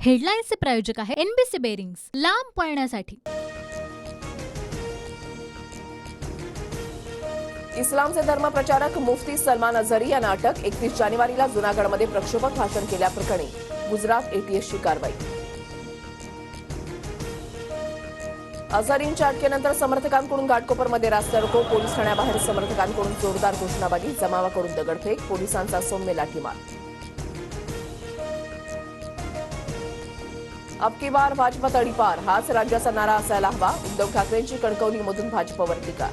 हेडलाईन्सचे प्रायोजक आहे NBC bearings, लांब पळण्यासाठी। इस्लामचे धर्मप्रचारक मुफ्ती सलमान अझहरी यांना अटक। 31 जानेवारीला जुनागडमध्ये प्रक्षोभक भाषण केल्याप्रकरणी गुजरात एटीएसची कारवाई। अझहरींच्या अटकेनंतर समर्थकांकडून घाटकोपरमध्ये रास्ता रोको, पोलीस ठाण्याबाहेर समर्थकांकडून जोरदार घोषणाबाजी, जमावाकडून दगडफेक, पोलिसांचा सौम्य लाठीमार। अब की बार भाजपा तडीपार, हाच राज्याचा नारा असायला हवा। उद्धव ठाकरेंची कणकवलीमधून भाजपवर टीका।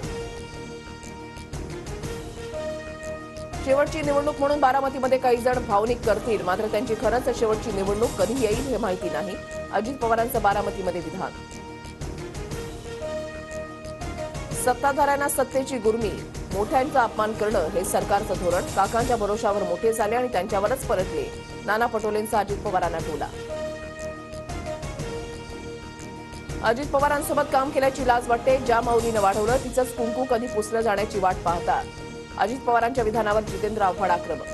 शेवटची निवडणूक म्हणून बारामतीमध्ये काही जण भावनिक करतील, मात्र त्यांची खरंच शेवटची निवडणूक कधी येईल हे माहिती नाही। अजित पवारांचं बारामतीमध्ये विधान। सत्ताधाऱ्यांना सत्तेची गुर्मी, मोठ्यांचा अपमान करणं हे सरकारचं धोरण। काकांच्या भरोशावर मोठे झाले आणि त्यांच्यावरच परतले, नाना पटोलेंचा अजित पवारांना टोला। अजित पवारांसोबत काम केल्याची लाज वाटते, ज्या माऊलीनं वाढवलं तिचंच कुंकू कधी पुसलं जाण्याची वाट पाहतात। अजित पवारांच्या विधानावर जितेंद्र आव्हाड आक्रमक।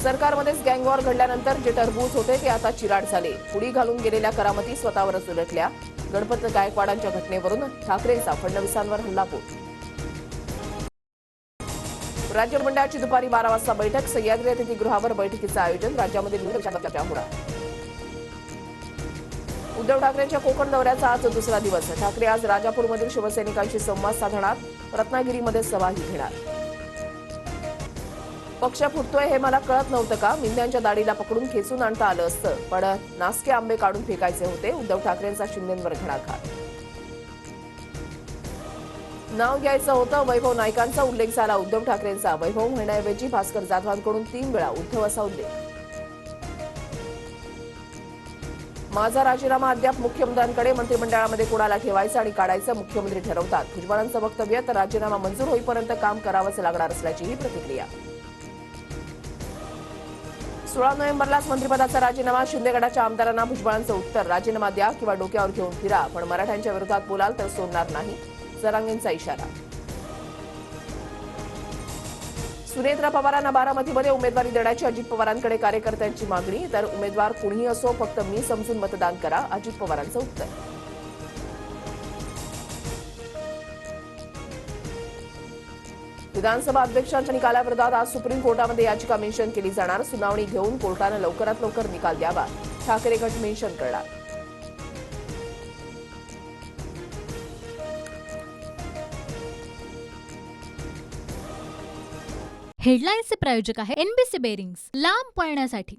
सरकारमध्येच गँगवॉर घडल्यानंतर जे टरबूज होते ते आता चिराड झाले। पुढी घालून गेलेल्या करामती स्वतःवरच उलटल्या। गणपत गायकवाडांच्या घटनेवरून ठाकरेंचा फडणवीसांवर हल्लाबोल। राज्य मंडळाची दुपारी 12 वाजता बैठक, सह्याद्री अतिथीगृहावर बैठकीचं आयोजन। राज्यामध्ये चर्चा होणार। उद्धव ठाकरेंच्या कोकण दौऱ्याचा आज दुसरा दिवस। ठाकरे आज राजापूरमधील शिवसैनिकांशी संवाद साधणार, रत्नागिरीमध्ये सभाही घेणार। पक्ष फुटतोय हे मला कळत नव्हतं का? मिंद्यांच्या दाढीला पकडून खेचून आणता आलं असतं, पण नासके आंबे काढून फेकायचे होते। उद्धव ठाकरेंचा शिंदेंवर घणाघात। नाव घ्यायचं होतं, वैभव नाईकांचा उल्लेख झाला उद्धव ठाकरेंचा। वैभव म्हणण्याऐवजी भास्कर जाधवांकडून 3 वेळा उद्धव असा उल्लेख। माझा राजीनामा अद्याप मुख्यमंत्र्यांकडे, मंत्रिमंडळामध्ये कोणाला ठेवायचं आणि काढायचं मुख्यमंत्री ठरवतात। भुजबळांचं वक्तव्य, तर राजीनामा मंजूर होईपर्यंत काम करावंच लागणार असल्याचीही प्रतिक्रिया। 16 नोव्हेंबरलाच मंत्रिपदाचा राजीनामा, शिंदे गटाच्या आमदारांना भुजबळांचं उत्तर, राजीनामा द्या किंवा डोक्यावर घेऊन फिरा, पण मराठ्यांच्या विरोधात बोलाल तर सोडणार नाही, जरांगेंचा इशारा। सुनेत्रा पवारांना बारामतीमध्ये उमेदवारी देण्याची अजित पवारांकडे कार्यकर्त्यांची मागणी, तर उमेदवार कुणीही असो फक्त मी समजून मतदान करा, अजित पवारांचं उत्तर। विधानसभा अध्यक्षांच्या निकालाविरोधात आज सुप्रीम कोर्टामध्ये याचिका मेन्शन केली जाणार। सुनावणी घेऊन कोर्टानं लवकरात लवकर निकाल द्यावा, ठाकरे गट मेन्शन करणार। हेडलाईन्सचे प्रायोजक आहे एनबीसी बेरिंग्स, लांब पळण्यासाठी।